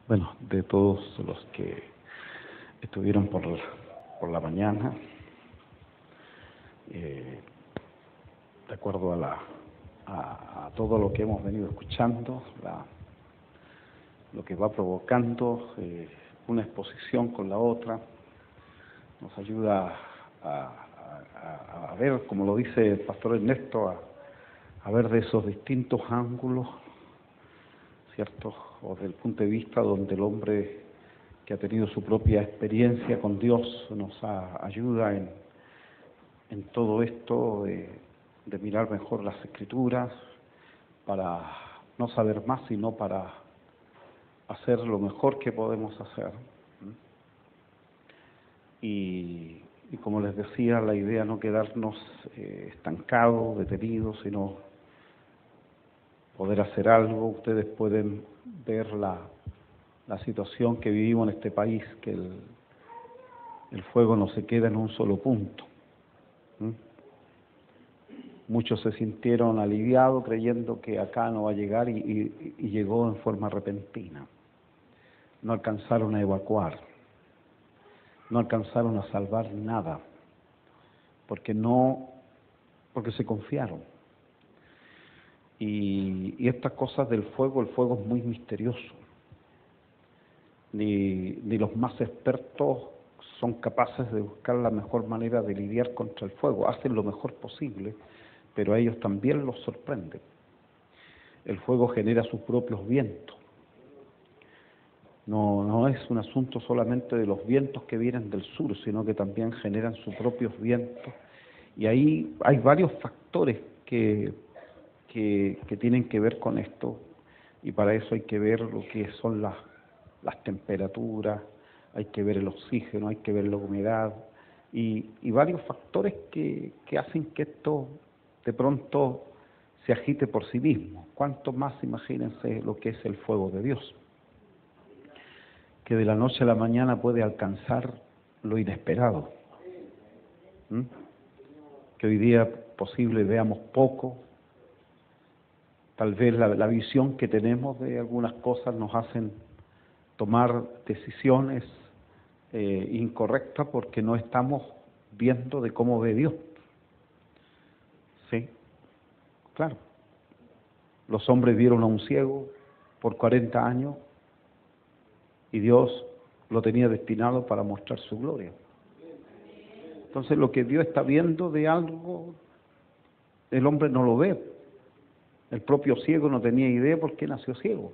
Bueno, de todos los que estuvieron por la mañana, de acuerdo a todo lo que hemos venido escuchando, lo que va provocando una exposición con la otra, nos ayuda a ver, como lo dice el pastor Ernesto, a ver de esos distintos ángulos, ¿cierto? O del punto de vista donde el hombre que ha tenido su propia experiencia con Dios nos ayuda en todo esto de mirar mejor las Escrituras, para no saber más, sino para hacer lo mejor que podemos hacer. Y como les decía, la idea no quedarnos estancados, detenidos, sino poder hacer algo. Ustedes pueden ver la situación que vivimos en este país, que el fuego no se queda en un solo punto. Muchos se sintieron aliviados creyendo que acá no va a llegar y llegó en forma repentina. No alcanzaron a evacuar, no alcanzaron a salvar nada, porque se confiaron. Y estas cosas del fuego, el fuego es muy misterioso. Ni los más expertos son capaces de buscar la mejor manera de lidiar contra el fuego. Hacen lo mejor posible, pero a ellos también los sorprende. El fuego genera sus propios vientos. No es un asunto solamente de los vientos que vienen del sur, sino que también generan sus propios vientos. Y ahí hay varios factores que tienen que ver con esto, y para eso hay que ver lo que son las temperaturas, hay que ver el oxígeno, hay que ver la humedad, y varios factores que hacen que esto de pronto se agite por sí mismo. Cuánto más, imagínense lo que es el fuego de Dios, que de la noche a la mañana puede alcanzar lo inesperado. Que hoy día posible veamos poco, tal vez la visión que tenemos de algunas cosas nos hacen tomar decisiones incorrectas porque no estamos viendo de cómo ve Dios. Sí, claro. Los hombres vieron a un ciego por 40 años y Dios lo tenía destinado para mostrar su gloria. Entonces lo que Dios está viendo de algo, el hombre no lo ve. El propio ciego no tenía idea por qué nació ciego.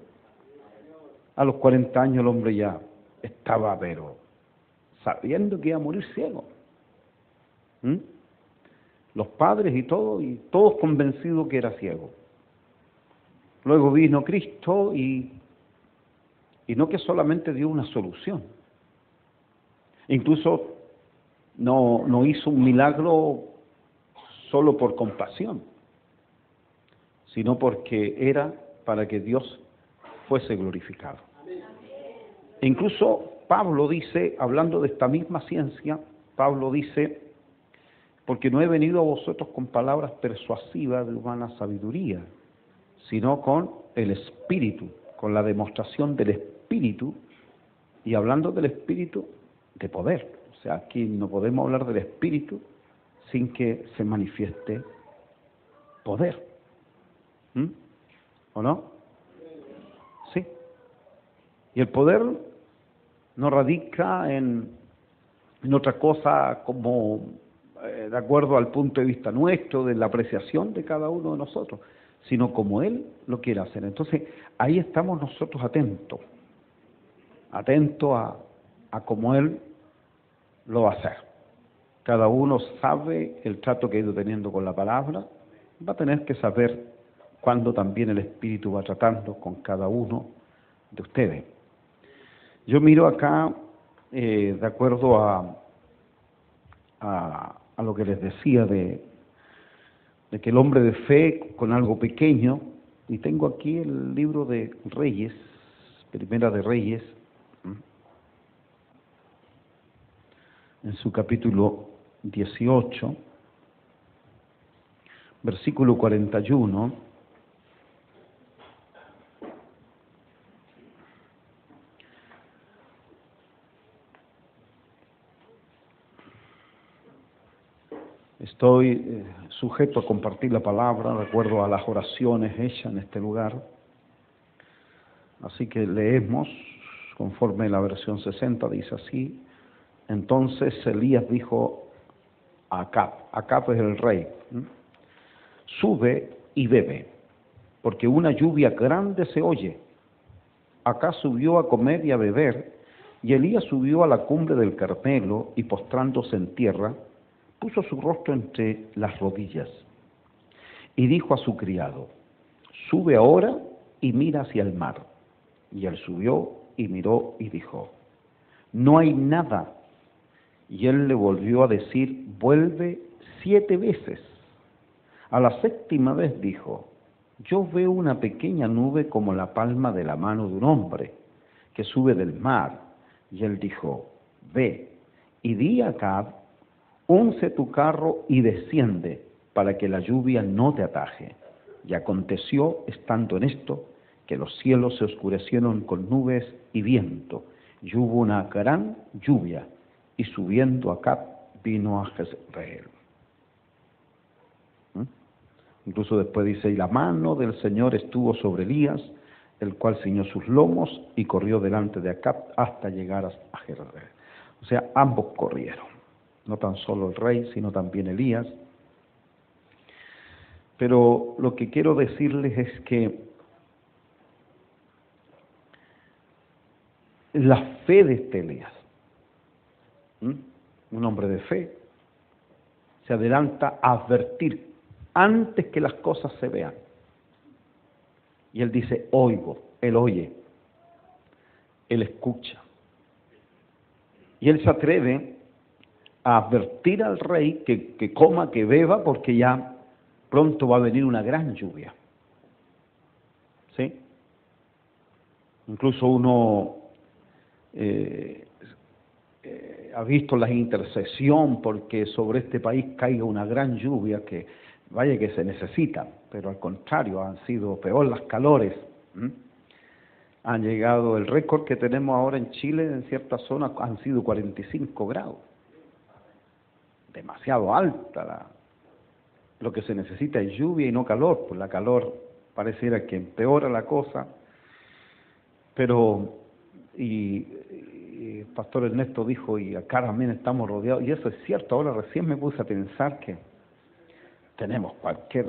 A los 40 años el hombre ya estaba, pero sabiendo que iba a morir ciego. Los padres y todos convencidos que era ciego. Luego vino Cristo y no que solamente dio una solución. Incluso no hizo un milagro solo por compasión, sino porque era para que Dios fuese glorificado. E incluso Pablo dice, hablando de esta misma ciencia, Pablo dice: porque no he venido a vosotros con palabras persuasivas de humana sabiduría, sino con el Espíritu, con la demostración del Espíritu, y hablando del Espíritu, de poder. O sea, aquí no podemos hablar del Espíritu sin que se manifieste poder. ¿O no? Sí. Y el poder no radica en otra cosa como de acuerdo al punto de vista nuestro, de la apreciación de cada uno de nosotros, sino como Él lo quiere hacer. Entonces, ahí estamos nosotros atentos a cómo Él lo va a hacer. Cada uno sabe el trato que ha ido teniendo con la palabra, va a tener que saber cuándo también el Espíritu va tratando con cada uno de ustedes. Yo miro acá, de acuerdo a lo que les decía de que el hombre de fe con algo pequeño, y tengo aquí el libro de Reyes, Primera de Reyes, en su capítulo 18, versículo 41, Estoy sujeto a compartir la palabra de acuerdo a las oraciones hechas en este lugar. Así que leemos conforme la versión 60, dice así: entonces Elías dijo a Acab, Acab es el rey, sube y bebe, porque una lluvia grande se oye. Acab subió a comer y a beber, y Elías subió a la cumbre del Carmelo y postrándose en tierra, puso su rostro entre las rodillas y dijo a su criado: sube ahora y mira hacia el mar. Y él subió y miró y dijo: no hay nada. Y él le volvió a decir: vuelve 7 veces. A la 7ª vez dijo: yo veo una pequeña nube como la palma de la mano de un hombre que sube del mar. Y él dijo: ve y di a Acab: unce tu carro y desciende, para que la lluvia no te ataje. Y aconteció, estando en esto, que los cielos se oscurecieron con nubes y viento, y hubo una gran lluvia, y subiendo Acab vino a Jezreel. Incluso después dice: y la mano del Señor estuvo sobre Elías, el cual ciñó sus lomos y corrió delante de Acab hasta llegar a Jezreel. O sea, ambos corrieron, no tan solo el rey, sino también Elías. Pero lo que quiero decirles es que la fe de este Elías, un hombre de fe, se adelanta a advertir antes que las cosas se vean. Y él dice: oigo, él oye, él escucha. Y él se atreve a advertir al rey que coma, que beba, porque ya pronto va a venir una gran lluvia. ¿Sí? Incluso uno ha visto la intercesión porque sobre este país caiga una gran lluvia que vaya que se necesita, pero al contrario, han sido peor las calores. Han llegado, el récord que tenemos ahora en Chile, en ciertas zonas, han sido 45 grados. Demasiado alta. Lo que se necesita es lluvia y no calor, pues la calor pareciera que empeora la cosa. Pero, y el pastor Ernesto dijo, y acá también estamos rodeados, y eso es cierto. Ahora recién me puse a pensar que tenemos cualquier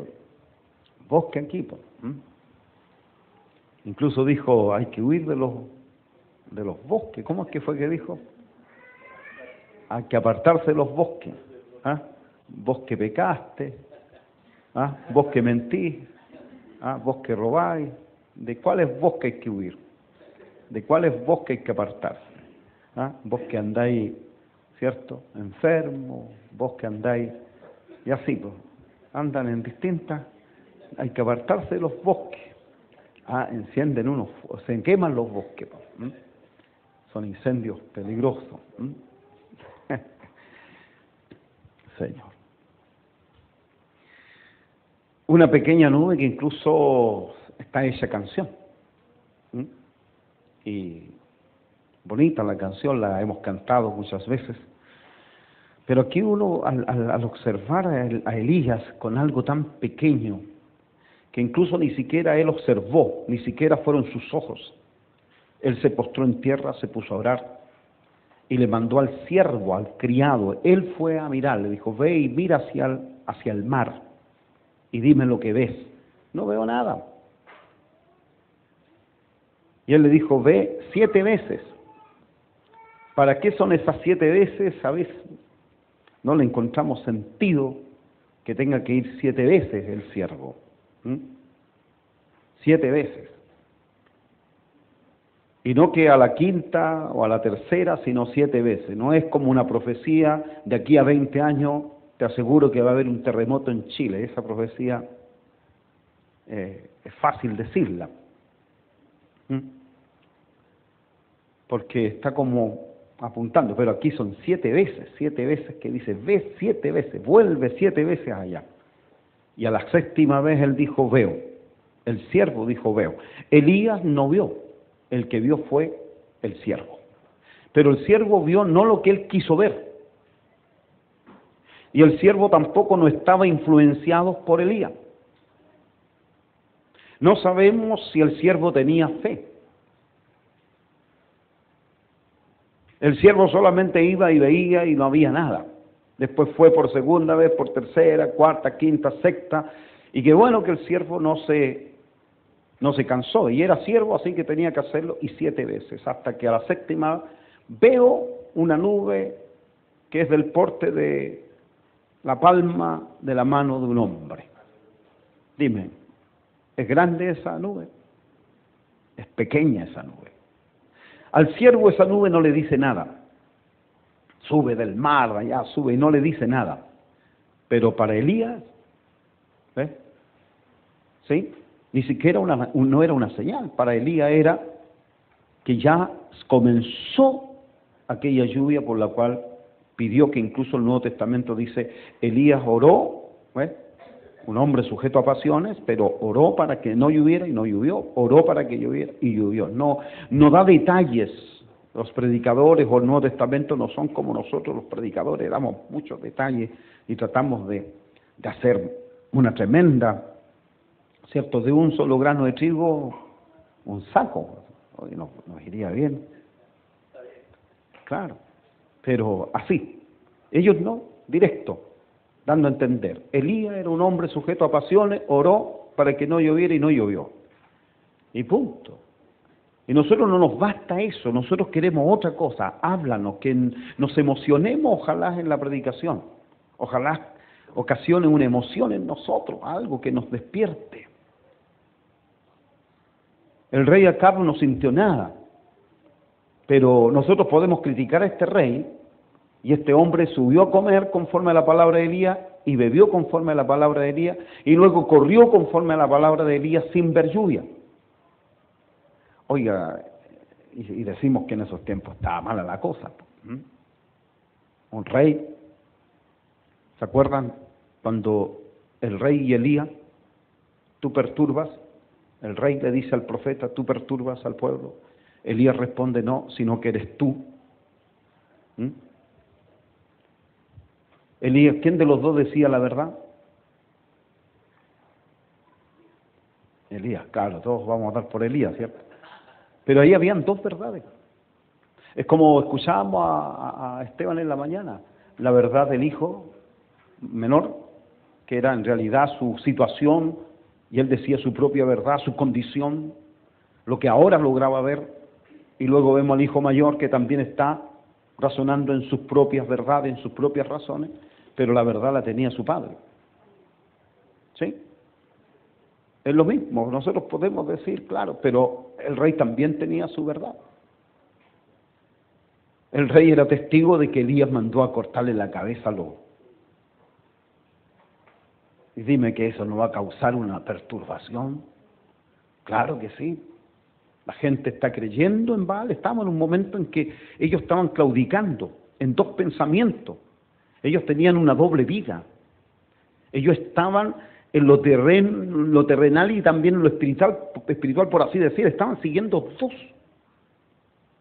bosque aquí, pues. Incluso dijo: hay que huir de los bosques. ¿Cómo es que fue que dijo? Hay que apartarse de los bosques. Bosque pecaste, bosque mentís, bosque robáis. ¿De cuáles bosques hay que huir? ¿De cuáles bosques hay que apartarse? Bosque andáis, ¿cierto?, enfermo, bosque andáis, y así, pues, andan en distintas, hay que apartarse de los bosques. Encienden unos, se queman los bosques, pues. Son incendios peligrosos. Señor. Una pequeña nube que incluso está hecha canción. Y bonita la canción, la hemos cantado muchas veces. Pero aquí uno, al observar a Elías con algo tan pequeño, que incluso ni siquiera él observó, ni siquiera fueron sus ojos, él se postró en tierra, se puso a orar, y le mandó al siervo, al criado. Él fue a mirar, le dijo: ve y mira hacia el mar, y dime lo que ves. No veo nada. Y él le dijo: ve 7 veces. ¿Para qué son esas 7 veces? ¿Sabes? No le encontramos sentido que tenga que ir 7 veces el siervo. 7 veces. Y no que a la 5ª o a la 3ª, sino 7 veces. No es como una profecía: de aquí a 20 años te aseguro que va a haber un terremoto en Chile. Esa profecía es fácil decirla, porque está como apuntando, pero aquí son 7 veces que dice: ve 7 veces, vuelve 7 veces allá. Y a la 7ª vez él dijo: veo. El siervo dijo: veo. Elías no vio, el que vio fue el siervo. Pero el siervo vio no lo que él quiso ver. Y el siervo tampoco no estaba influenciado por Elías. No sabemos si el siervo tenía fe. El siervo solamente iba y veía y no había nada. Después fue por segunda vez, por tercera, cuarta, quinta, sexta. Y qué bueno que el siervo no se cansó. Y era siervo, así que tenía que hacerlo, y 7 veces. Hasta que a la séptima veo una nube que es del porte de la palma de la mano de un hombre. Dime, ¿es grande esa nube? Es pequeña esa nube. Al siervo esa nube no le dice nada. Sube del mar, allá sube y no le dice nada. Pero para Elías, ¿ves? ¿Sí? Ni siquiera no era una señal. Para Elías era que ya comenzó aquella lluvia por la cual pidió, que incluso el Nuevo Testamento dice, Elías oró, ¿ves? Un hombre sujeto a pasiones, pero oró para que no lloviera y no llovió, oró para que lloviera y llovió. No da detalles. Los predicadores o el Nuevo Testamento no son como nosotros los predicadores, damos muchos detalles y tratamos de hacer una tremenda, ¿cierto? De un solo grano de trigo, un saco, nos iría bien. Claro, pero así, ellos no, directo, dando a entender. Elías era un hombre sujeto a pasiones, oró para que no lloviera y no llovió. Y punto. Y nosotros no nos basta eso, nosotros queremos otra cosa. Háblanos, que nos emocionemos ojalá en la predicación. Ojalá ocasione una emoción en nosotros, algo que nos despierte. El rey Acab no sintió nada, pero nosotros podemos criticar a este rey, y este hombre subió a comer conforme a la palabra de Elías, y bebió conforme a la palabra de Elías, y luego corrió conforme a la palabra de Elías sin ver lluvia. Oiga, y decimos que en esos tiempos estaba mala la cosa. Un rey, ¿se acuerdan cuando el rey y Elías, tú perturbas? El rey le dice al profeta, tú perturbas al pueblo. Elías responde, no, sino que eres tú. Elías, ¿quién de los dos decía la verdad? Elías, claro, todos vamos a dar por Elías, ¿cierto? Pero ahí habían dos verdades. Es como escuchábamos a Esteban en la mañana, la verdad del hijo menor, que era en realidad su situación, y él decía su propia verdad, su condición, lo que ahora lograba ver, y luego vemos al hijo mayor que también está razonando en sus propias verdades, en sus propias razones, pero la verdad la tenía su padre. ¿Sí? Es lo mismo, nosotros podemos decir, claro, pero el rey también tenía su verdad. El rey era testigo de que Elías mandó a cortarle la cabeza al lobo. Y dime que eso no va a causar una perturbación. Claro que sí. La gente está creyendo en Baal. Estamos en un momento en que ellos estaban claudicando en dos pensamientos. Ellos tenían una doble vida. Ellos estaban en lo terrenal y también en lo espiritual, por así decir. Estaban siguiendo dos,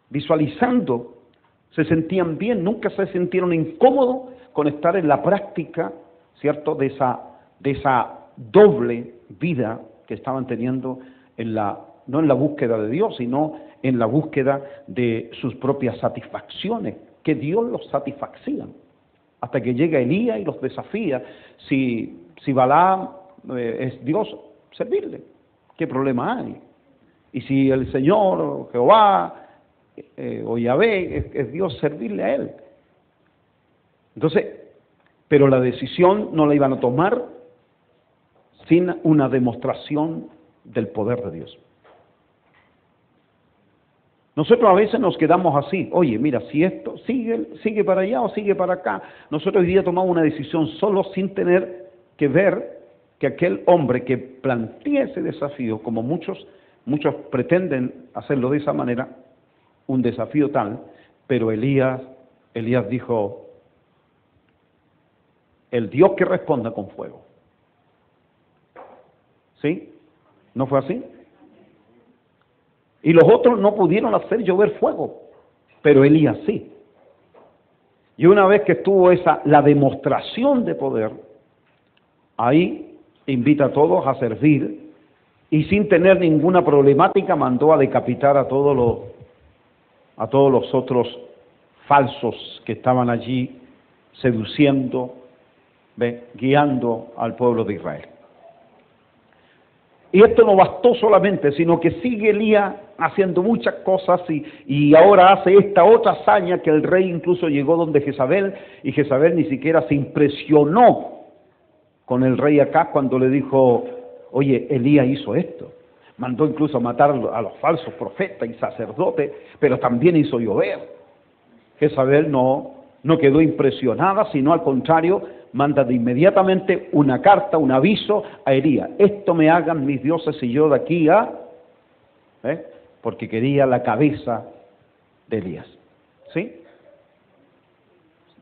visualizando. Se sentían bien, nunca se sintieron incómodos con estar en la práctica, ¿cierto?, de esa doble vida que estaban teniendo no en la búsqueda de Dios, sino en la búsqueda de sus propias satisfacciones, que Dios los satisfacía. Hasta que llega Elías y los desafía. Si Balaam es Dios, servirle. ¿Qué problema hay? Y si el Señor, Jehová o Yahvé es Dios, servirle a Él. Entonces, pero la decisión no la iban a tomar sin una demostración del poder de Dios. Nosotros a veces nos quedamos así, oye, mira, si esto sigue para allá o sigue para acá. Nosotros hoy día tomamos una decisión solo sin tener que ver que aquel hombre que plantea ese desafío, como muchos pretenden hacerlo de esa manera, un desafío tal, pero Elías dijo, el Dios que responda con fuego. ¿Sí? ¿No fue así? Y los otros no pudieron hacer llover fuego, pero Elías sí. Y una vez que estuvo la demostración de poder, ahí invita a todos a servir y sin tener ninguna problemática mandó a decapitar a todos los otros falsos que estaban allí seduciendo, guiando al pueblo de Israel. Y esto no bastó solamente, sino que sigue Elías haciendo muchas cosas y ahora hace esta otra hazaña que el rey incluso llegó donde Jezabel, y Jezabel ni siquiera se impresionó con el rey Acaz cuando le dijo, oye, Elías hizo esto. Mandó incluso a matar a los falsos profetas y sacerdotes, pero también hizo llover. Jezabel no quedó impresionada, sino al contrario, manda de inmediatamente una carta, un aviso a Elías. Esto me hagan mis dioses y yo de aquí a... porque quería la cabeza de Elías. ¿Sí?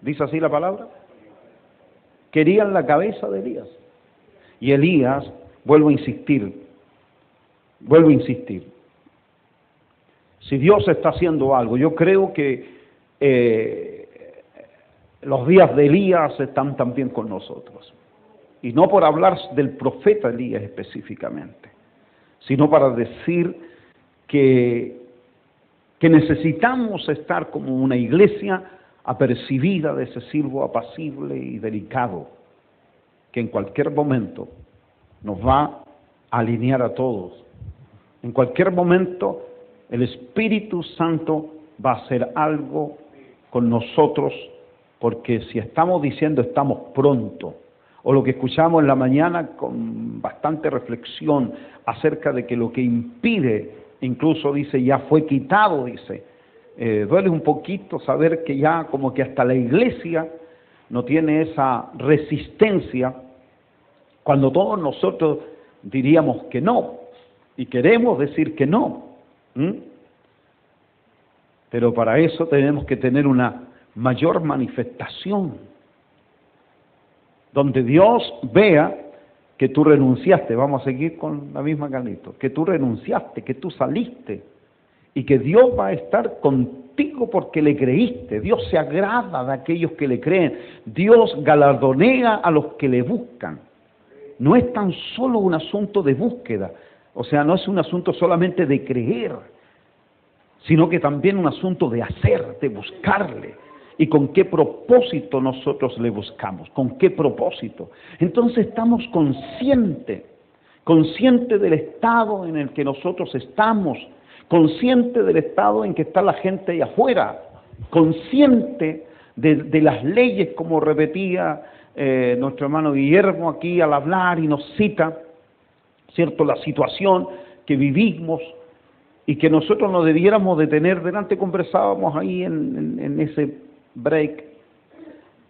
¿Dice así la palabra? Querían la cabeza de Elías. Y Elías, vuelvo a insistir, si Dios está haciendo algo, yo creo que los días de Elías están también con nosotros. Y no por hablar del profeta Elías específicamente, sino para decir que necesitamos estar como una iglesia apercibida de ese siervo apacible y delicado, que en cualquier momento nos va a alinear a todos. En cualquier momento el Espíritu Santo va a hacer algo con nosotros, porque si estamos diciendo estamos pronto, o lo que escuchamos en la mañana con bastante reflexión acerca de que lo que impide, incluso dice, ya fue quitado, dice, duele un poquito saber que ya como que hasta la iglesia no tiene esa resistencia, cuando todos nosotros diríamos que no, y queremos decir que no. Pero para eso tenemos que tener una mayor manifestación, donde Dios vea que tú renunciaste. Vamos a seguir con la misma, Carlito, que tú renunciaste, que tú saliste, y que Dios va a estar contigo porque le creíste. Dios se agrada de aquellos que le creen. Dios galardonea a los que le buscan. No es tan solo un asunto de búsqueda, o sea, no es un asunto solamente de creer, sino que también un asunto de hacer, de buscarle. ¿Y con qué propósito nosotros le buscamos? ¿Con qué propósito? Entonces estamos conscientes del estado en el que nosotros estamos, conscientes del estado en que está la gente allá afuera, consciente de las leyes, como repetía nuestro hermano Guillermo aquí al hablar y nos cita, ¿cierto?, la situación que vivimos y que nosotros no debiéramos de tener delante. Conversábamos ahí en ese break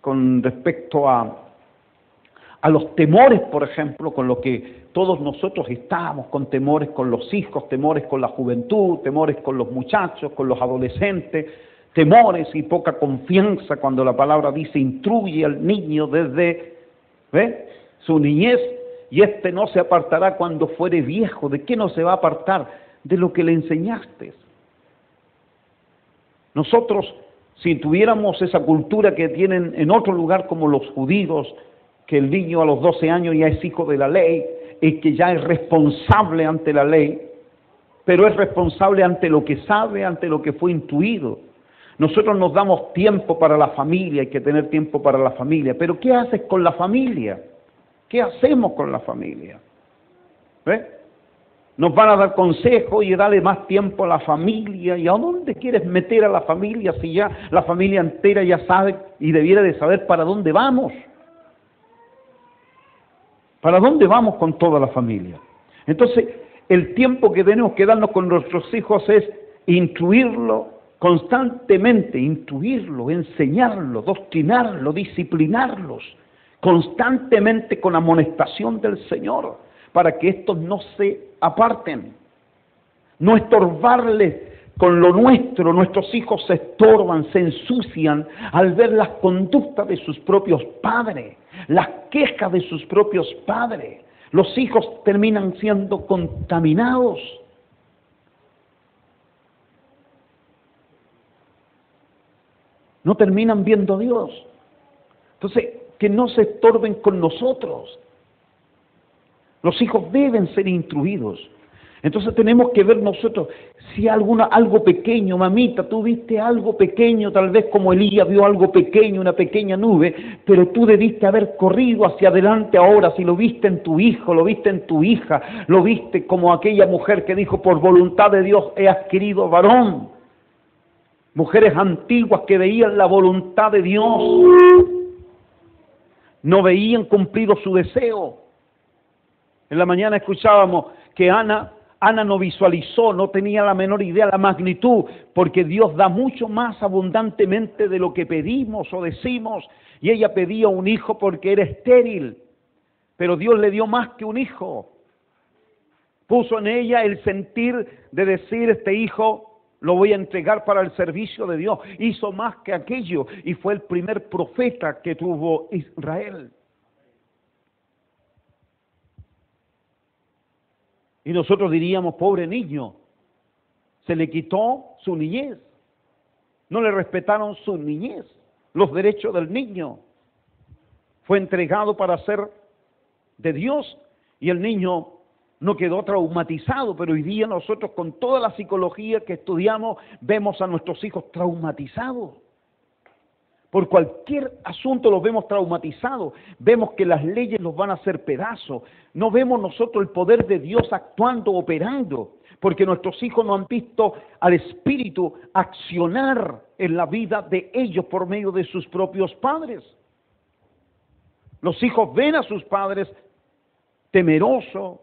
con respecto a los temores, por ejemplo, con lo que todos nosotros estamos, con temores con los hijos, temores con la juventud, temores con los muchachos, con los adolescentes, temores y poca confianza cuando la palabra dice instruye al niño desde su niñez, y no se apartará cuando fuere viejo. ¿De qué no se va a apartar? De lo que le enseñaste. Nosotros, si tuviéramos esa cultura que tienen en otro lugar como los judíos, que el niño a los 12 años ya es hijo de la ley y que ya es responsable ante la ley, pero es responsable ante lo que sabe, ante lo que fue intuido. Nosotros nos damos tiempo para la familia, hay que tener tiempo para la familia, pero ¿qué haces con la familia? ¿Qué hacemos con la familia? Nos van a dar consejos y darle más tiempo a la familia. ¿Y a dónde quieres meter a la familia si ya la familia entera ya sabe y debiera de saber para dónde vamos? ¿Para dónde vamos con toda la familia? Entonces, el tiempo que tenemos que darnos con nuestros hijos es instruirlo constantemente, instruirlo, enseñarlo, doctrinarlo, disciplinarlos, constantemente con amonestación del Señor, para que estos no se aparten, no estorbarles con lo nuestro. Nuestros hijos se estorban, se ensucian al ver las conductas de sus propios padres, las quejas de sus propios padres. Los hijos terminan siendo contaminados. no terminan viendo a Dios. Entonces, que no se estorben con nosotros. Los hijos deben ser instruidos. Entonces tenemos que ver nosotros si algo pequeño, mamita, tú viste algo pequeño, tal vez como Elías vio algo pequeño, una pequeña nube, pero tú debiste haber corrido hacia adelante ahora, si lo viste en tu hijo, lo viste en tu hija, lo viste como aquella mujer que dijo, por voluntad de Dios he adquirido varón. Mujeres antiguas que veían la voluntad de Dios, no veían cumplido su deseo. En la mañana escuchábamos que Ana no visualizó, no tenía la menor idea de la magnitud, porque Dios da mucho más abundantemente de lo que pedimos o decimos, y ella pedía un hijo porque era estéril, pero Dios le dio más que un hijo. Puso en ella el sentir de decir, este hijo lo voy a entregar para el servicio de Dios. Hizo más que aquello, y fue el primer profeta que tuvo Israel. Y nosotros diríamos, pobre niño, se le quitó su niñez, no le respetaron su niñez, los derechos del niño. Fue entregado para ser de Dios y el niño no quedó traumatizado, pero hoy día nosotros con toda la psicología que estudiamos vemos a nuestros hijos traumatizados. Por cualquier asunto los vemos traumatizados, vemos que las leyes los van a hacer pedazos, no vemos nosotros el poder de Dios actuando, operando, porque nuestros hijos no han visto al Espíritu accionar en la vida de ellos por medio de sus propios padres. Los hijos ven a sus padres temerosos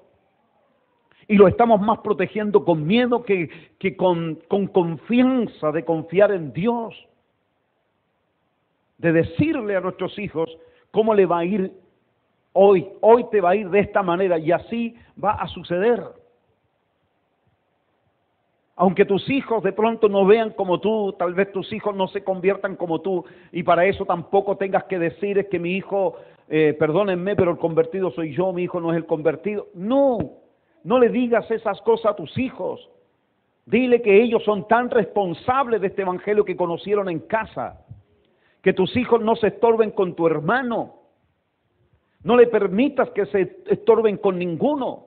y lo estamos más protegiendo con miedo que con confianza, de confiar en Dios. De decirle a nuestros hijos cómo le va a ir hoy te va a ir de esta manera y así va a suceder. Aunque tus hijos de pronto no vean como tú, tal vez tus hijos no se conviertan como tú y para eso tampoco tengas que decir es que mi hijo, perdónenme, pero el convertido soy yo, mi hijo no es el convertido. No le digas esas cosas a tus hijos. Dile que ellos son tan responsables de este evangelio que conocieron en casa. Que tus hijos no se estorben con tu hermano. No le permitas que se estorben con ninguno.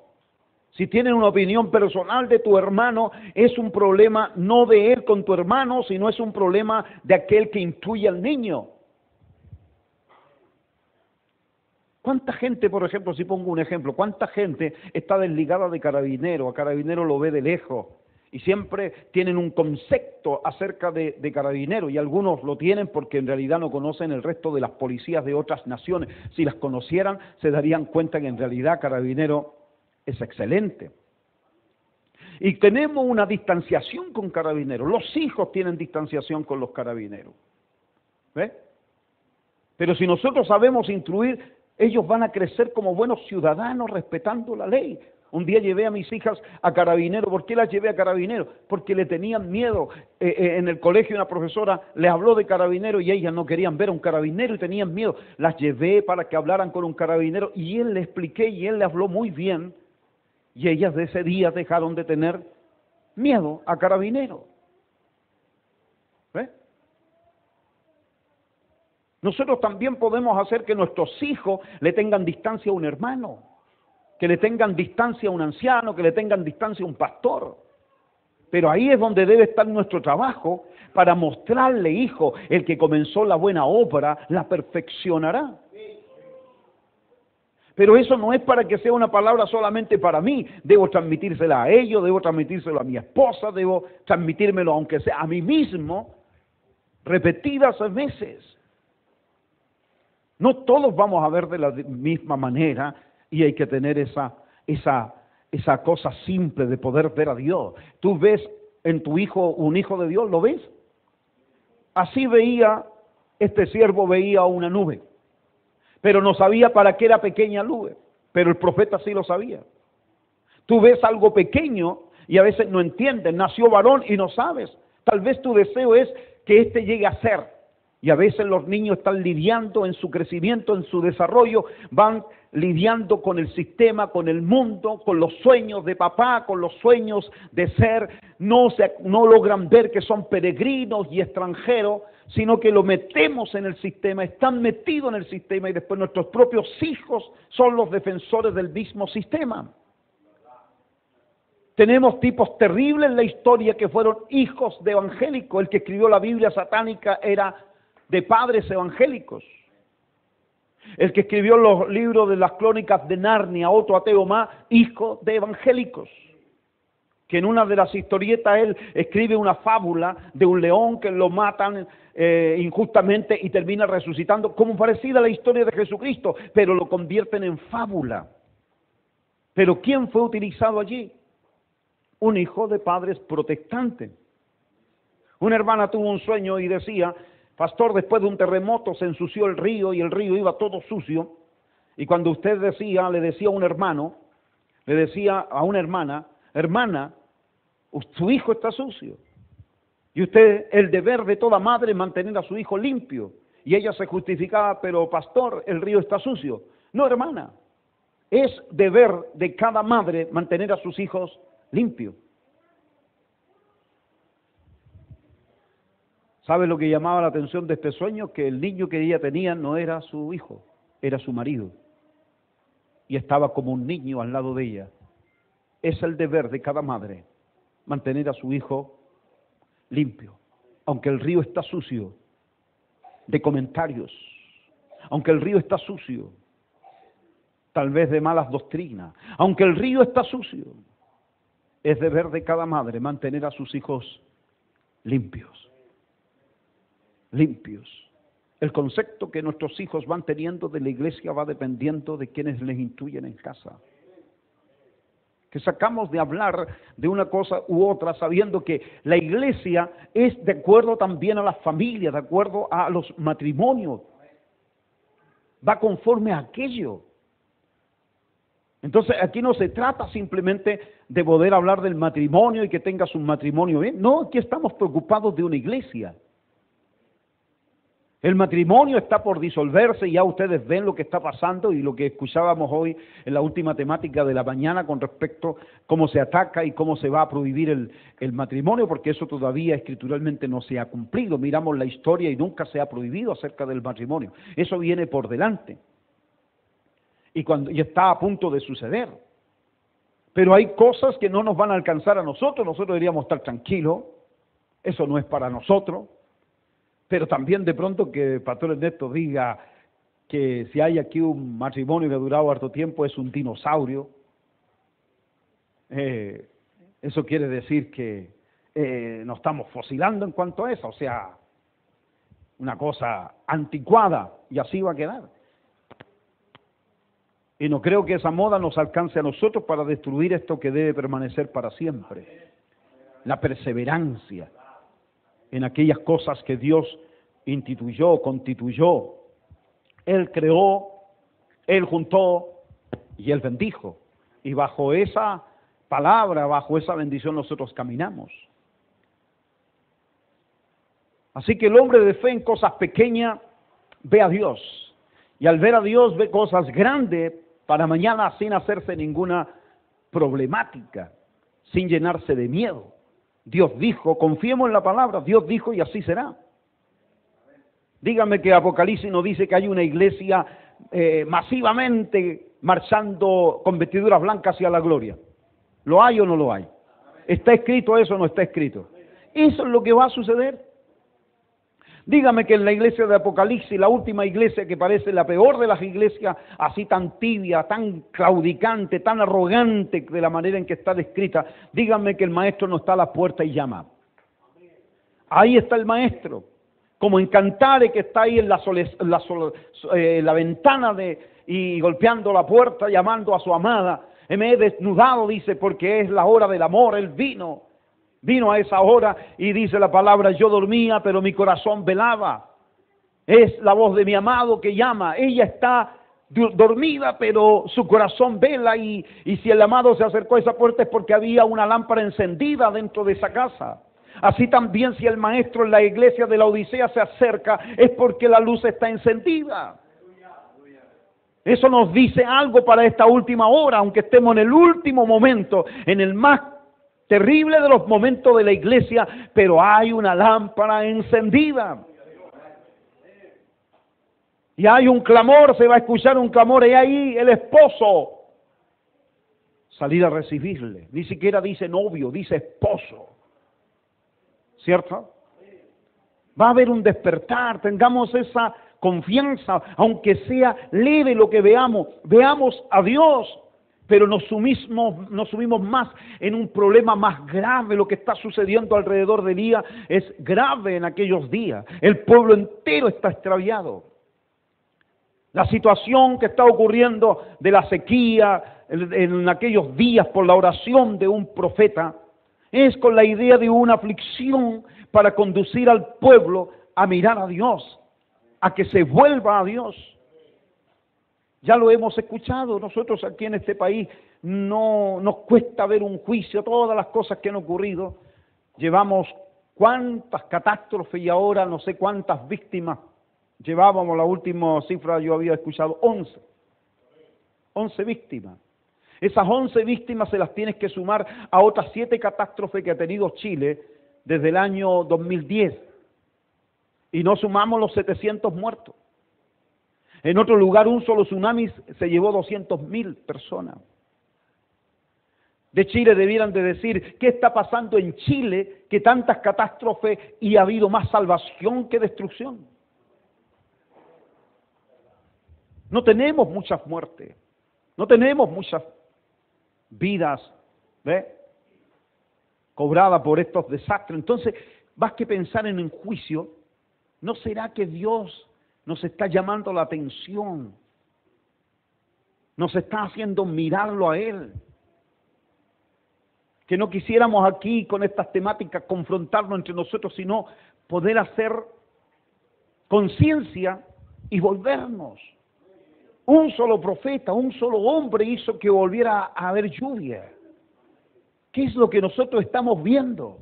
Si tienen una opinión personal de tu hermano, es un problema no de él con tu hermano, sino es un problema de aquel que instruye al niño. ¿Cuánta gente, por ejemplo, si pongo un ejemplo, cuánta gente está desligada de Carabinero? A Carabinero lo ve de lejos. Y siempre tienen un concepto acerca de Carabinero, y algunos lo tienen porque en realidad no conocen el resto de las policías de otras naciones. Si las conocieran, se darían cuenta que en realidad Carabinero es excelente. Y tenemos una distanciación con Carabineros. Los hijos tienen distanciación con los Carabineros. ¿Ves? Pero si nosotros sabemos instruir, ellos van a crecer como buenos ciudadanos respetando la ley. Un día llevé a mis hijas a Carabinero. ¿Por qué las llevé a Carabinero? Porque le tenían miedo. En el colegio una profesora les habló de Carabinero y ellas no querían ver a un carabinero y tenían miedo. Las llevé para que hablaran con un carabinero y él le expliqué y él le habló muy bien. Y ellas de ese día dejaron de tener miedo a Carabinero. ¿Ves? Nosotros también podemos hacer que nuestros hijos le tengan distancia a un hermano, que le tengan distancia a un anciano, que le tengan distancia a un pastor. Pero ahí es donde debe estar nuestro trabajo para mostrarle, hijo, el que comenzó la buena obra, la perfeccionará. Pero eso no es para que sea una palabra solamente para mí. Debo transmitírsela a ellos, debo transmitírselo a mi esposa, debo transmitírmelo aunque sea a mí mismo, repetidas veces. No todos vamos a ver de la misma manera y hay que tener esa cosa simple de poder ver a Dios. Tú ves en tu hijo un hijo de Dios, ¿lo ves? Así veía, este siervo veía una nube, pero no sabía para qué era pequeña nube, pero el profeta sí lo sabía. Tú ves algo pequeño y a veces no entiendes, nació varón y no sabes. Tal vez tu deseo es que éste llegue a ser. Y a veces los niños están lidiando en su crecimiento, en su desarrollo, van lidiando con el sistema, con el mundo, con los sueños de papá, con los sueños de ser, no logran ver que son peregrinos y extranjeros, sino que lo metemos en el sistema, están metidos en el sistema y después nuestros propios hijos son los defensores del mismo sistema. Tenemos tipos terribles en la historia que fueron hijos de evangélicos. El que escribió la Biblia satánica era de padres evangélicos. El que escribió los libros de las crónicas de Narnia, otro ateo más, hijo de evangélicos. Que en una de las historietas él escribe una fábula de un león que lo matan injustamente y termina resucitando, como parecida a la historia de Jesucristo, pero lo convierten en fábula. ¿Pero quién fue utilizado allí? Un hijo de padres protestantes. Una hermana tuvo un sueño y decía: pastor, después de un terremoto se ensució el río y el río iba todo sucio. Y cuando usted le decía a un hermano, le decía a una hermana: hermana, su hijo está sucio. Y usted, el deber de toda madre es mantener a su hijo limpio. Y ella se justificaba: pero pastor, el río está sucio. No, hermana, es deber de cada madre mantener a sus hijos limpios. ¿Sabe lo que llamaba la atención de este sueño? Que el niño que ella tenía no era su hijo, era su marido. Y estaba como un niño al lado de ella. Es el deber de cada madre mantener a su hijo limpio, aunque el río está sucio de comentarios, aunque el río está sucio tal vez de malas doctrinas, aunque el río está sucio, es deber de cada madre mantener a sus hijos limpios. Limpios. El concepto que nuestros hijos van teniendo de la iglesia va dependiendo de quienes les instruyen en casa. Que sacamos de hablar de una cosa u otra sabiendo que la iglesia es de acuerdo también a las familias, de acuerdo a los matrimonios. Va conforme a aquello. Entonces aquí no se trata simplemente de poder hablar del matrimonio y que tengas un matrimonio bien. No, aquí estamos preocupados de una iglesia. El matrimonio está por disolverse y ya ustedes ven lo que está pasando y lo que escuchábamos hoy en la última temática de la mañana con respecto a cómo se ataca y cómo se va a prohibir el matrimonio, porque eso todavía escrituralmente no se ha cumplido. Miramos la historia y nunca se ha prohibido acerca del matrimonio. Eso viene por delante y está a punto de suceder. Pero hay cosas que no nos van a alcanzar a nosotros deberíamos estar tranquilos, eso no es para nosotros. Pero también de pronto que el pastor Ernesto diga que si hay aquí un matrimonio que ha durado harto tiempo es un dinosaurio, eso quiere decir que nos estamos fosilando en cuanto a eso, o sea, una cosa anticuada, y así va a quedar. Y no creo que esa moda nos alcance a nosotros para destruir esto que debe permanecer para siempre. La perseverancia en aquellas cosas que Dios instituyó, constituyó. Él creó, Él juntó y Él bendijo. Y bajo esa palabra, bajo esa bendición nosotros caminamos. Así que el hombre de fe en cosas pequeñas ve a Dios. Y al ver a Dios ve cosas grandes para mañana sin hacerse ninguna problemática, sin llenarse de miedo. Dios dijo, confiemos en la palabra, Dios dijo y así será. Dígame que Apocalipsis nos dice que hay una iglesia masivamente marchando con vestiduras blancas hacia la gloria. ¿Lo hay o no lo hay? ¿Está escrito eso o no está escrito? Eso es lo que va a suceder. Dígame que en la iglesia de Apocalipsis, la última iglesia que parece la peor de las iglesias, así tan tibia, tan claudicante, tan arrogante de la manera en que está descrita, dígame que el maestro no está a la puerta y llama. Ahí está el maestro, como en Cantares que está ahí en la ventana y golpeando la puerta, llamando a su amada. Me he desnudado, dice, porque es la hora del amor, él vino a esa hora y dice la palabra, yo dormía, pero mi corazón velaba. Es la voz de mi amado que llama. Ella está dormida, pero su corazón vela y si el amado se acercó a esa puerta es porque había una lámpara encendida dentro de esa casa. Así también si el maestro en la iglesia de la Odisea se acerca, es porque la luz está encendida. Eso nos dice algo para esta última hora, aunque estemos en el último momento, en el más terrible de los momentos de la iglesia, pero hay una lámpara encendida. Y hay un clamor, se va a escuchar un clamor, y ahí el esposo salir a recibirle. Ni siquiera dice novio, dice esposo. ¿Cierto? Va a haber un despertar, tengamos esa confianza, aunque sea leve lo que veamos a Dios, pero nos sumimos más en un problema más grave. Lo que está sucediendo alrededor de Elías es grave en aquellos días. El pueblo entero está extraviado. La situación que está ocurriendo de la sequía en aquellos días por la oración de un profeta es con la idea de una aflicción para conducir al pueblo a mirar a Dios, a que se vuelva a Dios. Ya lo hemos escuchado, nosotros aquí en este país no nos cuesta ver un juicio, todas las cosas que han ocurrido. Llevamos cuántas catástrofes y ahora no sé cuántas víctimas. Llevábamos la última cifra, yo había escuchado 11 víctimas. Esas 11 víctimas se las tienes que sumar a otras 7 catástrofes que ha tenido Chile desde el año 2010. Y no sumamos los 700 muertos. En otro lugar, un solo tsunami se llevó 200.000 personas. De Chile debieran de decir, ¿qué está pasando en Chile? Que tantas catástrofes y ha habido más salvación que destrucción. No tenemos muchas muertes, no tenemos muchas vidas, ¿ve?, cobradas por estos desastres. Entonces, más que pensar en un juicio, ¿no será que Dios nos está llamando la atención? Nos está haciendo mirarlo a Él. Que no quisiéramos aquí con estas temáticas confrontarnos entre nosotros, sino poder hacer conciencia y volvernos. Un solo profeta, un solo hombre hizo que volviera a haber lluvia. ¿Qué es lo que nosotros estamos viendo?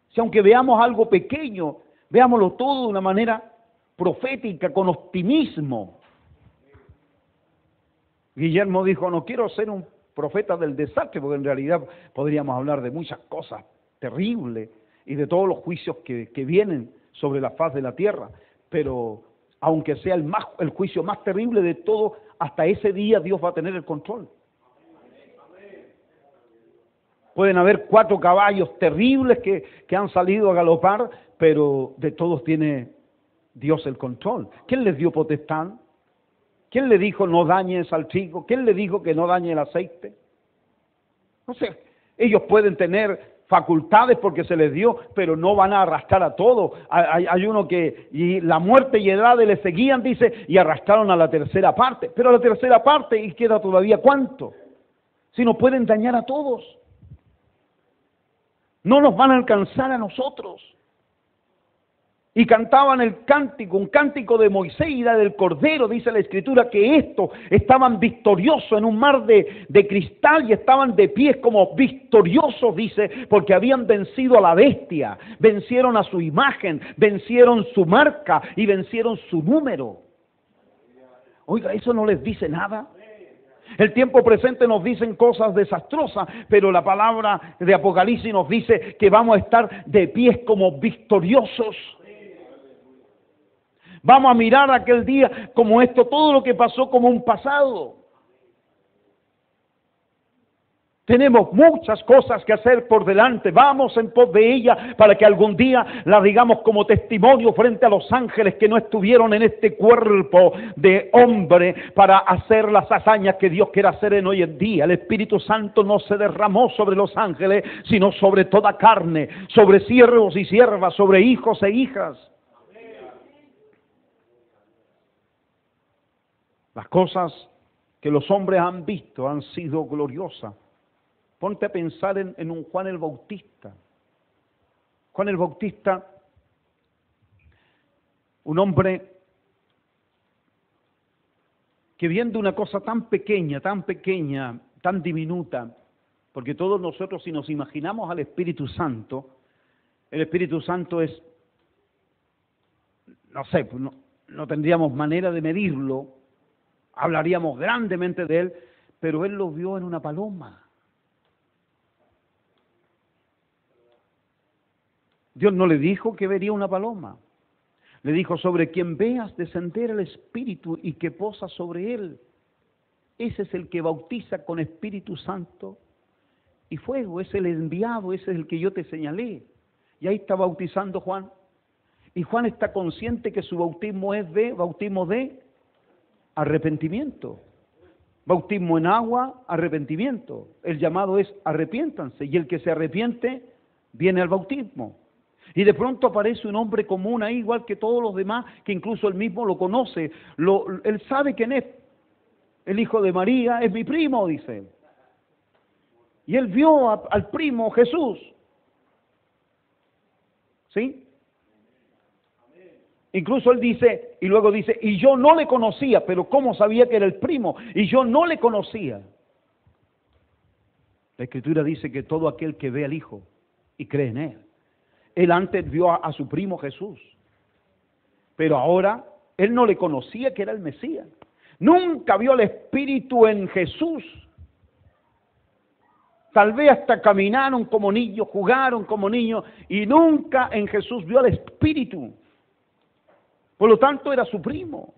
Si aunque veamos algo pequeño, veámoslo todo de una manera profética, con optimismo. Guillermo dijo, no quiero ser un profeta del desastre, porque en realidad podríamos hablar de muchas cosas terribles y de todos los juicios que vienen sobre la faz de la tierra, pero aunque sea el juicio más terrible de todo, hasta ese día Dios va a tener el control. Pueden haber 4 caballos terribles que han salido a galopar, pero de todos tiene Dios el control. ¿Quién les dio potestad? ¿Quién le dijo no dañes al trigo? ¿Quién le dijo que no dañe el aceite? No sé, ellos pueden tener facultades porque se les dio, pero no van a arrastrar a todo. Hay uno que, y la muerte y edad le seguían, dice, y arrastraron a la tercera parte. Pero a la tercera parte, y queda todavía ¿cuánto? Si nos pueden dañar a todos. No nos van a alcanzar a nosotros. Y cantaban el cántico, un cántico de Moisés y del Cordero, dice la Escritura, que estos estaban victoriosos en un mar de cristal y estaban de pie como victoriosos, dice, porque habían vencido a la bestia, vencieron a su imagen, vencieron su marca y vencieron su número. Oiga, ¿eso no les dice nada? El tiempo presente nos dicen cosas desastrosas, pero la palabra de Apocalipsis nos dice que vamos a estar de pie como victoriosos. Vamos a mirar aquel día como esto, todo lo que pasó como un pasado. Tenemos muchas cosas que hacer por delante. Vamos en pos de ella para que algún día la digamos como testimonio frente a los ángeles que no estuvieron en este cuerpo de hombre para hacer las hazañas que Dios quiere hacer en hoy en día. El Espíritu Santo no se derramó sobre los ángeles, sino sobre toda carne, sobre siervos y siervas, sobre hijos e hijas. Las cosas que los hombres han visto han sido gloriosas. Ponte a pensar en un Juan el Bautista. Juan el Bautista, un hombre que viendo una cosa tan pequeña, tan diminuta, porque todos nosotros si nos imaginamos al Espíritu Santo, El Espíritu Santo es, no sé, no tendríamos manera de medirlo, hablaríamos grandemente de Él, pero Él lo vio en una paloma. Dios no le dijo que vería una paloma. Le dijo, sobre quien veas descender el Espíritu y que posa sobre él. Ese es el que bautiza con Espíritu Santo y fuego. Es el enviado, ese es el que yo te señalé. Y ahí está bautizando Juan. Y Juan está consciente que su bautismo es bautismo de arrepentimiento. Bautismo en agua, arrepentimiento. El llamado es arrepiéntanse. Y el que se arrepiente viene al bautismo. Y de pronto aparece un hombre común ahí, igual que todos los demás, que incluso él mismo lo conoce. Él sabe quién es. El hijo de María es mi primo, dice él. Y él vio al primo Jesús. ¿Sí? Incluso él dice, y luego dice, y yo no le conocía, pero ¿cómo sabía que era el primo? Y yo no le conocía. La Escritura dice que todo aquel que ve al Hijo y cree en Él. Él antes vio a su primo Jesús, pero ahora él no le conocía que era el Mesías. Nunca vio el Espíritu en Jesús. Tal vez hasta caminaron como niños, jugaron como niños, y nunca en Jesús vio el Espíritu. Por lo tanto, era su primo.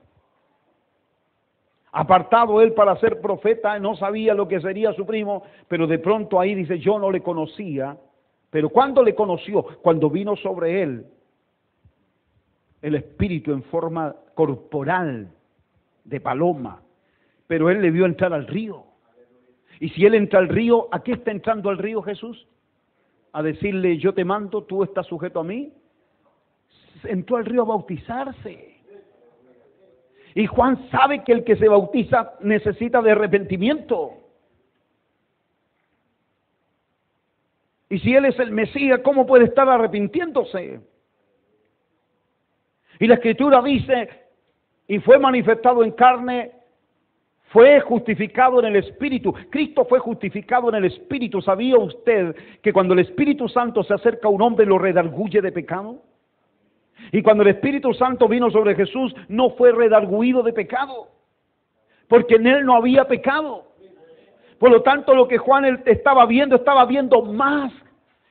Apartado él para ser profeta, no sabía lo que sería su primo, pero de pronto ahí dice, yo no le conocía. Pero ¿cuándo le conoció? Cuando vino sobre él el Espíritu en forma corporal de paloma. Pero él le vio entrar al río. Y si él entra al río, ¿a qué está entrando al río Jesús? A decirle, yo te mando, tú estás sujeto a mí. Entró al río a bautizarse. Y Juan sabe que el que se bautiza necesita de arrepentimiento. Y si Él es el Mesías, ¿cómo puede estar arrepintiéndose? Y la Escritura dice, y fue manifestado en carne, fue justificado en el Espíritu. Cristo fue justificado en el Espíritu. ¿Sabía usted que cuando el Espíritu Santo se acerca a un hombre lo redarguye de pecado? Y cuando el Espíritu Santo vino sobre Jesús, no fue redarguido de pecado, porque en Él no había pecado. Por lo tanto, lo que Juan estaba viendo más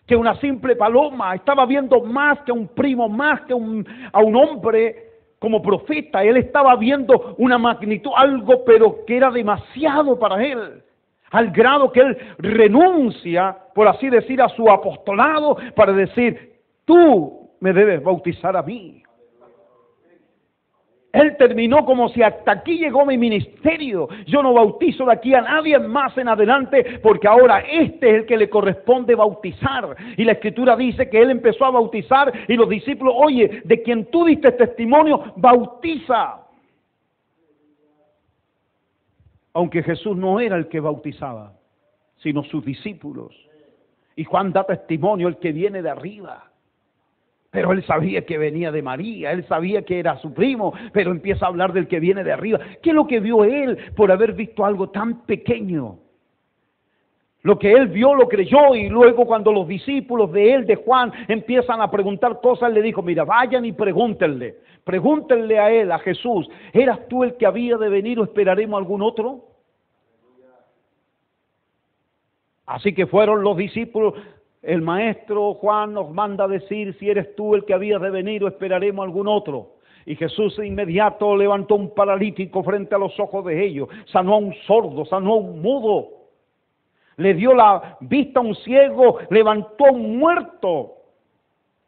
que una simple paloma, estaba viendo más que un primo, más que a un hombre como profeta. Él estaba viendo una magnitud, algo pero que era demasiado para él, al grado que él renuncia, por así decir, a su apostolado para decir, tú me debes bautizar a mí. Él terminó como si hasta aquí llegó mi ministerio. Yo no bautizo de aquí a nadie más en adelante, porque ahora este es el que le corresponde bautizar. Y la Escritura dice que él empezó a bautizar y los discípulos, oye, de quien tú diste testimonio, bautiza. Aunque Jesús no era el que bautizaba, sino sus discípulos. Y Juan da testimonio, el que viene de arriba. Pero él sabía que venía de María, él sabía que era su primo, pero empieza a hablar del que viene de arriba. ¿Qué es lo que vio él por haber visto algo tan pequeño? Lo que él vio lo creyó, y luego cuando los discípulos de él, de Juan, empiezan a preguntar cosas, él le dijo, mira, vayan y pregúntenle a él, a Jesús, ¿eras tú el que había de venir o esperaremos algún otro? Así que fueron los discípulos. El maestro Juan nos manda a decir si eres tú el que habías de venir o esperaremos algún otro. Y Jesús de inmediato levantó un paralítico frente a los ojos de ellos, sanó a un sordo, sanó a un mudo, le dio la vista a un ciego, levantó a un muerto,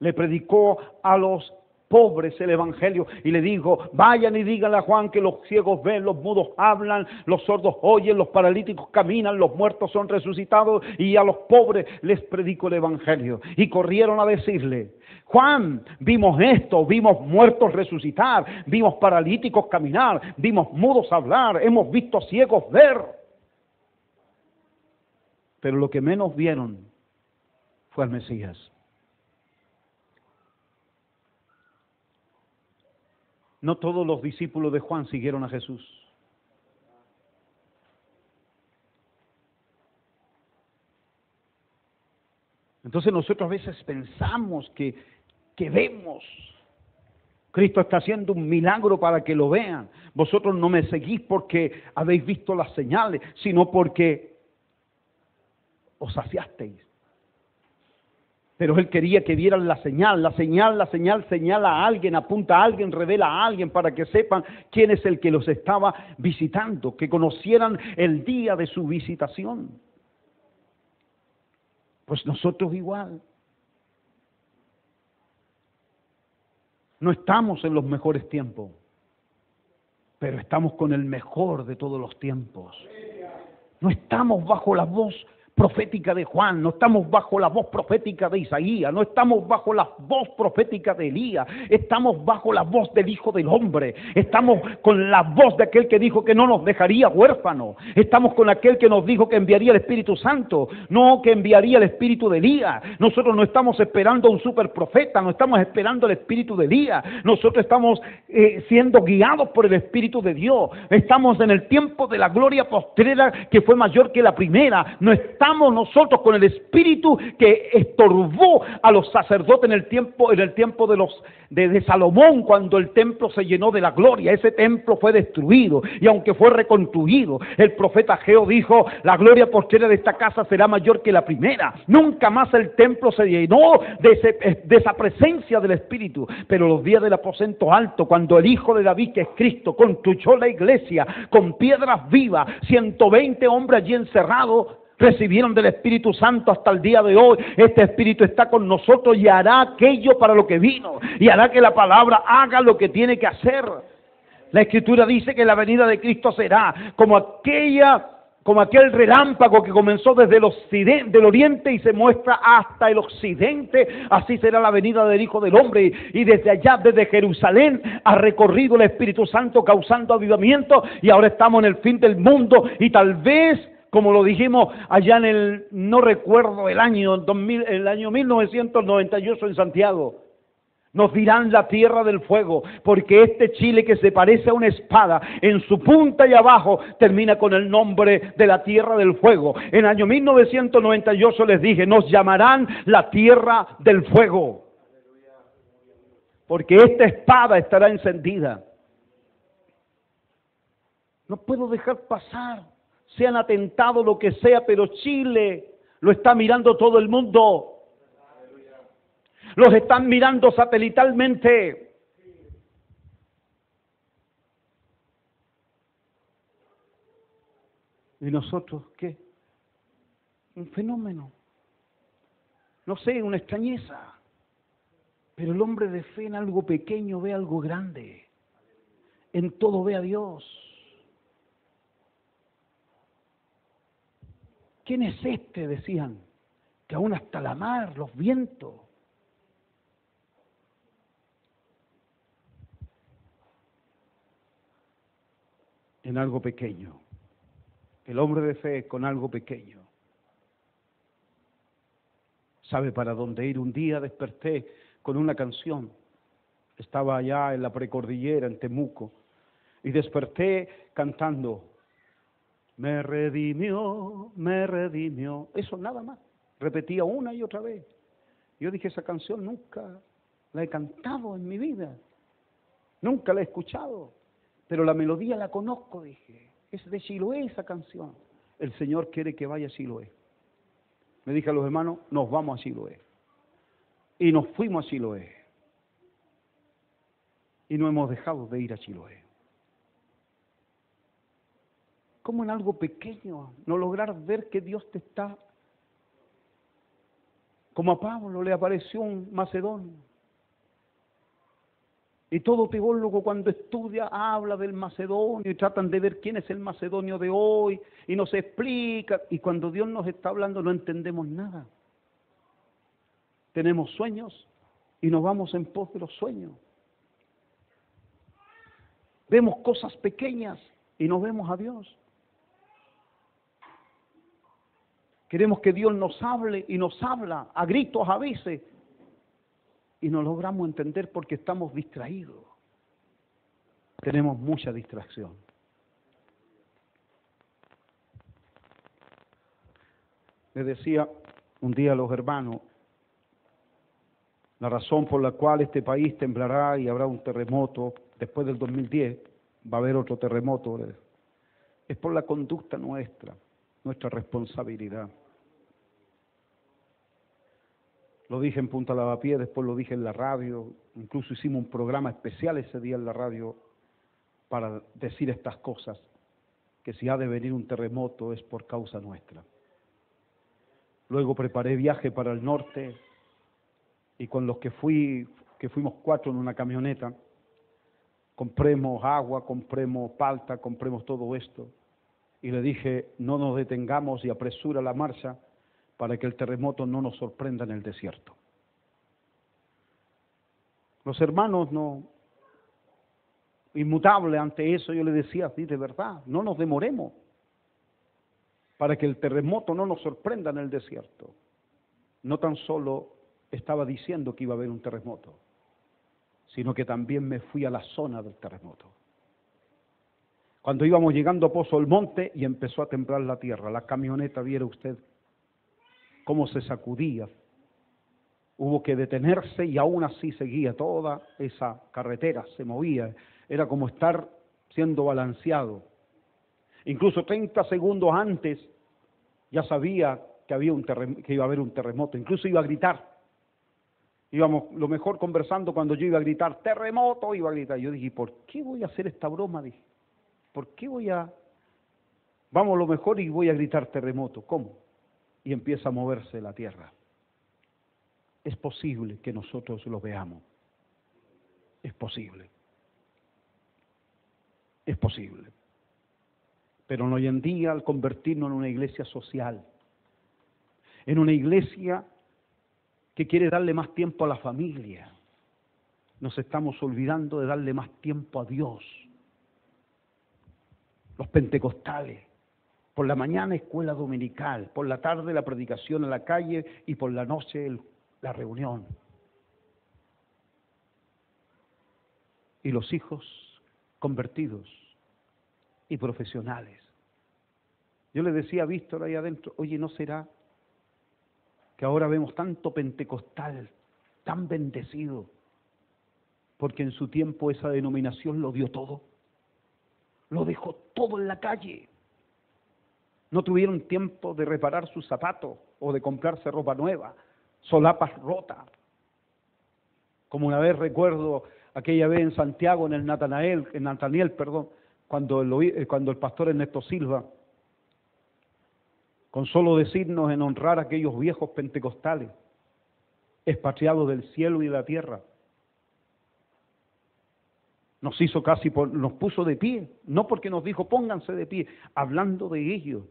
le predicó a los pobres el Evangelio y le dijo, vayan y díganle a Juan que los ciegos ven, los mudos hablan, los sordos oyen, los paralíticos caminan, los muertos son resucitados, y a los pobres les predico el Evangelio. Y corrieron a decirle, Juan, vimos esto, vimos muertos resucitar, vimos paralíticos caminar, vimos mudos hablar, hemos visto ciegos ver. Pero lo que menos vieron fue al Mesías. No todos los discípulos de Juan siguieron a Jesús. Entonces nosotros a veces pensamos que vemos. Cristo está haciendo un milagro para que lo vean. Vosotros no me seguís porque habéis visto las señales, sino porque os saciasteis. Pero Él quería que vieran la señal. La señal señala a alguien, apunta a alguien, revela a alguien para que sepan quién es el que los estaba visitando, que conocieran el día de su visitación. Pues nosotros igual. No estamos en los mejores tiempos, pero estamos con el mejor de todos los tiempos. No estamos bajo la voz profética de Juan, no estamos bajo la voz profética de Isaías, no estamos bajo la voz profética de Elías, estamos bajo la voz del Hijo del Hombre, estamos con la voz de aquel que dijo que no nos dejaría huérfanos, estamos con aquel que nos dijo que enviaría el Espíritu Santo, no que enviaría el Espíritu de Elías. Nosotros no estamos esperando a un superprofeta, no estamos esperando el Espíritu de Elías, nosotros estamos siendo guiados por el Espíritu de Dios, estamos en el tiempo de la gloria postrera que fue mayor que la primera, no estamos nosotros con el espíritu que estorbó a los sacerdotes en el tiempo de Salomón, cuando el templo se llenó de la gloria. Ese templo fue destruido y aunque fue reconstruido, el profeta Ageo dijo: la gloria postrera de esta casa será mayor que la primera. Nunca más el templo se llenó de esa presencia del Espíritu. Pero los días del aposento alto, cuando el Hijo de David, que es Cristo, construyó la iglesia con piedras vivas, 120 hombres allí encerrados, recibieron del Espíritu Santo hasta el día de hoy. Este Espíritu está con nosotros y hará aquello para lo que vino, y hará que la palabra haga lo que tiene que hacer. La Escritura dice que la venida de Cristo será como aquel relámpago que comenzó desde del oriente y se muestra hasta el occidente. Así será la venida del Hijo del Hombre, y desde allá, desde Jerusalén, ha recorrido el Espíritu Santo causando avivamiento, y ahora estamos en el fin del mundo, y tal vez, como lo dijimos allá no recuerdo el año 1998 en Santiago, nos dirán la tierra del fuego, porque este Chile, que se parece a una espada, en su punta y abajo termina con el nombre de la tierra del fuego. En el año 1998 les dije: nos llamarán la tierra del fuego, porque esta espada estará encendida. No puedo dejar pasar, sean atentados, lo que sea, pero Chile lo está mirando todo el mundo. Los están mirando satelitalmente. ¿Y nosotros qué? Un fenómeno. No sé, una extrañeza. Pero el hombre de fe en algo pequeño ve algo grande. En todo ve a Dios. ¿Quién es este?, decían, que aún hasta la mar, los vientos. En algo pequeño. El hombre de fe con algo pequeño sabe para dónde ir. Un día desperté con una canción. Estaba allá en la precordillera, en Temuco, y desperté cantando: me redimió, me redimió. Eso nada más. Repetía una y otra vez. Yo dije: esa canción nunca la he cantado en mi vida. Nunca la he escuchado. Pero la melodía la conozco, dije. Es de Siloé esa canción. El Señor quiere que vaya a Siloé. Me dije a los hermanos: nos vamos a Siloé. Y nos fuimos a Siloé. Y no hemos dejado de ir a Siloé. ¿Cómo en algo pequeño no lograr ver que Dios te está? Como a Pablo le apareció un macedonio. Y todo teólogo, cuando estudia, habla del macedonio y tratan de ver quién es el macedonio de hoy y nos explica. Y cuando Dios nos está hablando no entendemos nada. Tenemos sueños y nos vamos en pos de los sueños. Vemos cosas pequeñas y no vemos a Dios. Queremos que Dios nos hable y nos habla a gritos a veces. Y no logramos entender porque estamos distraídos. Tenemos mucha distracción. Le decía un día a los hermanos, La razón por la cual este país temblará y habrá un terremoto, después del 2010 va a haber otro terremoto, es por la conducta nuestra, nuestra responsabilidad. Lo dije en Punta Lavapiés, después lo dije en la radio, incluso hicimos un programa especial ese día en la radio para decir estas cosas, que si ha de venir un terremoto es por causa nuestra. Luego preparé viaje para el norte y con los que fuimos 4 en una camioneta, compremos agua, compremos palta, compremos todo esto y le dije, no nos detengamos y apresura la marcha para que el terremoto no nos sorprenda en el desierto. Los hermanos no, inmutables ante eso, yo les decía, sí, de verdad, no nos demoremos para que el terremoto no nos sorprenda en el desierto. No tan solo estaba diciendo que iba a haber un terremoto, sino que también me fui a la zona del terremoto. Cuando íbamos llegando a Pozo del Monte y empezó a temblar la tierra, la camioneta, viera usted cómo se sacudía, hubo que detenerse y aún así seguía toda esa carretera, se movía, era como estar siendo balanceado. Incluso 30 segundos antes ya sabía que iba a haber un terremoto, incluso iba a gritar. Íbamos lo mejor conversando cuando yo iba a gritar, terremoto, iba a gritar. Yo dije, ¿por qué voy a hacer esta broma? Dije, ¿por qué vamos lo mejor y voy a gritar terremoto? ¿Cómo? Y empieza a moverse la tierra. Es posible que nosotros lo veamos. Es posible. Es posible. Pero hoy en día, al convertirnos en una iglesia social, en una iglesia que quiere darle más tiempo a la familia, nos estamos olvidando de darle más tiempo a Dios. Los pentecostales, por la mañana escuela dominical, por la tarde la predicación en la calle y por la noche la reunión. Y los hijos convertidos y profesionales. Yo le decía a Víctor ahí adentro, oye, ¿no será que ahora vemos tanto pentecostal, tan bendecido? Porque en su tiempo esa denominación lo dio todo. Lo dejó todo en la calle. No tuvieron tiempo de reparar sus zapatos o de comprarse ropa nueva, solapas rotas. Como una vez recuerdo aquella vez en Santiago, en Nataniel, cuando el pastor Ernesto Silva, con solo decirnos en honrar a aquellos viejos pentecostales, expatriados del cielo y de la tierra, nos puso de pie, no porque nos dijo pónganse de pie, hablando de ellos.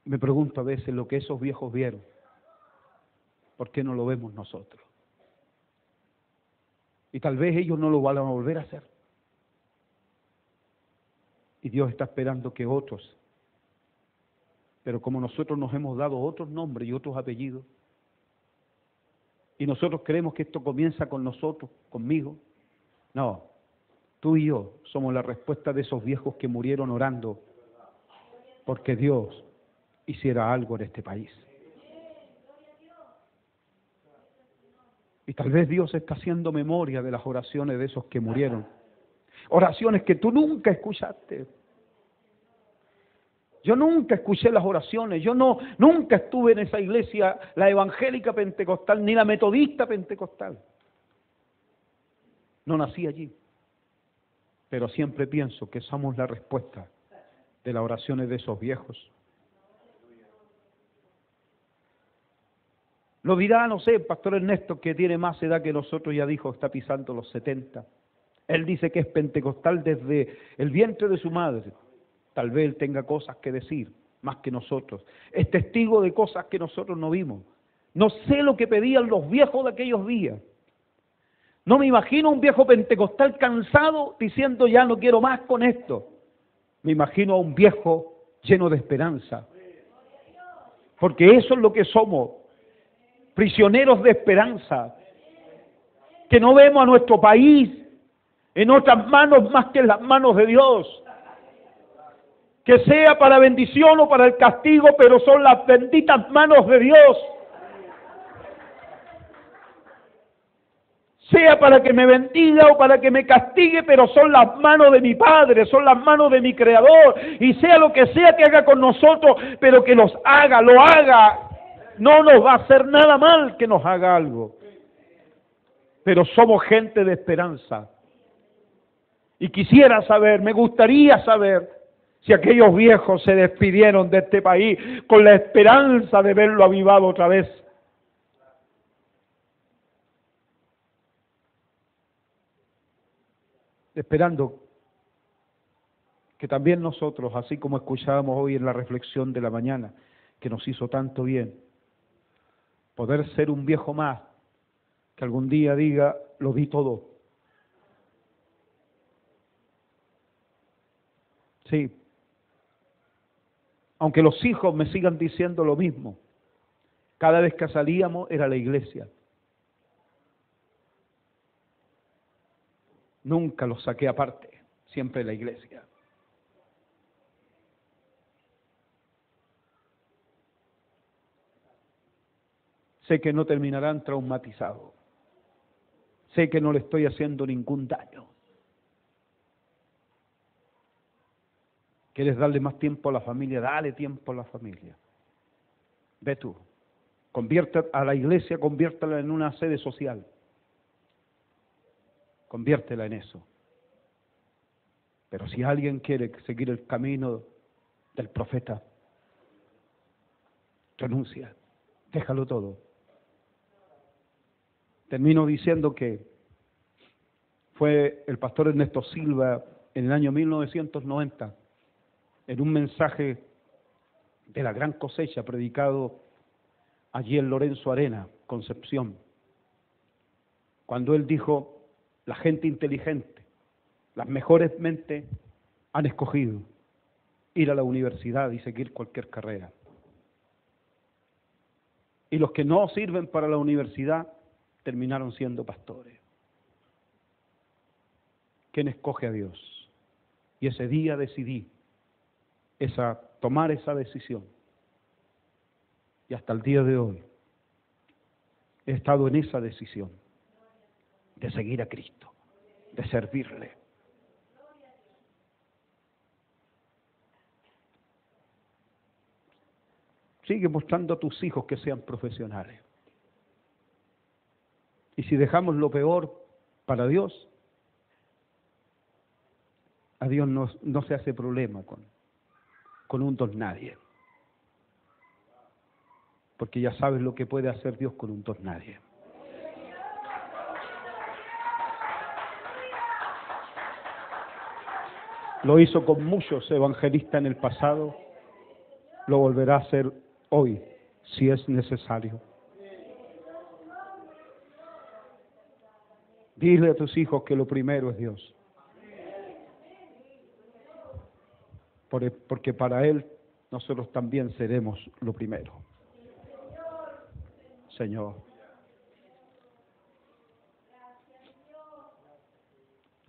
Me pregunto a veces lo que esos viejos vieron, ¿por qué no lo vemos nosotros? Y tal vez ellos no lo van a volver a hacer. Y Dios está esperando que otros, pero como nosotros nos hemos dado otros nombres y otros apellidos, y nosotros creemos que esto comienza con nosotros, conmigo, no, tú y yo somos la respuesta de esos viejos que murieron orando porque Dios hiciera algo en este país. Y tal vez Dios está haciendo memoria de las oraciones de esos que murieron. Oraciones que tú nunca escuchaste. Yo nunca escuché las oraciones. Nunca estuve en esa iglesia, la evangélica pentecostal, ni la metodista pentecostal. No nací allí. Pero siempre pienso que somos la respuesta de las oraciones de esos viejos. Lo dirá, no sé, el pastor Ernesto, que tiene más edad que nosotros, ya dijo, está pisando los 70. Él dice que es pentecostal desde el vientre de su madre. Tal vez él tenga cosas que decir, más que nosotros. Es testigo de cosas que nosotros no vimos. No sé lo que pedían los viejos de aquellos días. No me imagino un viejo pentecostal cansado diciendo ya no quiero más con esto. Me imagino a un viejo lleno de esperanza. Porque eso es lo que somos. Prisioneros de esperanza, que no vemos a nuestro país en otras manos más que en las manos de Dios. que sea para bendición o para el castigo, pero son las benditas manos de Dios. Sea para que me bendiga o para que me castigue, pero son las manos de mi Padre, son las manos de mi Creador. Y sea lo que sea que haga con nosotros, pero que lo haga. No nos va a hacer nada mal que nos haga algo. Pero somos gente de esperanza. Y quisiera saber, me gustaría saber, si aquellos viejos se despidieron de este país con la esperanza de verlo avivado otra vez. Esperando que también nosotros, así como escuchábamos hoy en la reflexión de la mañana, que nos hizo tanto bien, poder ser un viejo más, que algún día diga, lo di todo. Sí. Aunque los hijos me sigan diciendo lo mismo, cada vez que salíamos era la iglesia. Nunca los saqué aparte, siempre la iglesia. Sé que no terminarán traumatizados. Sé que no le estoy haciendo ningún daño. ¿Quieres darle más tiempo a la familia? Dale tiempo a la familia. Ve tú. Convierte a la iglesia, conviértela en una sede social. Conviértela en eso. Pero si alguien quiere seguir el camino del profeta, renuncia, déjalo todo. Termino diciendo que fue el pastor Ernesto Silva en el año 1990, en un mensaje de la gran cosecha predicado allí en Lorenzo Arena, Concepción, cuando él dijo, la gente inteligente, las mejores mentes han escogido ir a la universidad y seguir cualquier carrera. Y los que no sirven para la universidad terminaron siendo pastores. ¿Quién escoge a Dios? Y ese día decidí tomar esa decisión. Y hasta el día de hoy he estado en esa decisión de seguir a Cristo, de servirle. Sigue mostrando a tus hijos que sean profesionales. Y si dejamos lo peor para Dios, a Dios no se hace problema con un don nadie. Porque ya sabes lo que puede hacer Dios con un don nadie. Lo hizo con muchos evangelistas en el pasado, lo volverá a hacer hoy, si es necesario. Dile a tus hijos que lo primero es Dios. Porque para Él nosotros también seremos lo primero. Señor.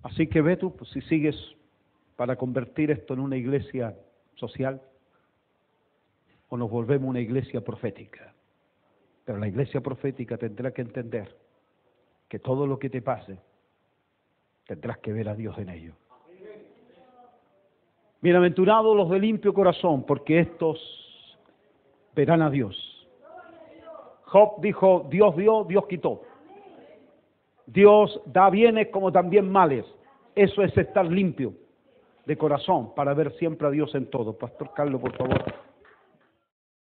Así que ve tú, pues, si sigues para convertir esto en una iglesia social, o nos volvemos una iglesia profética. Pero la iglesia profética tendrá que entender que todo lo que te pase, tendrás que ver a Dios en ello. Bienaventurados los de limpio corazón, porque estos verán a Dios. Job dijo, Dios dio, Dios quitó. Dios da bienes como también males. Eso es estar limpio de corazón para ver siempre a Dios en todo. Pastor Carlos, por favor.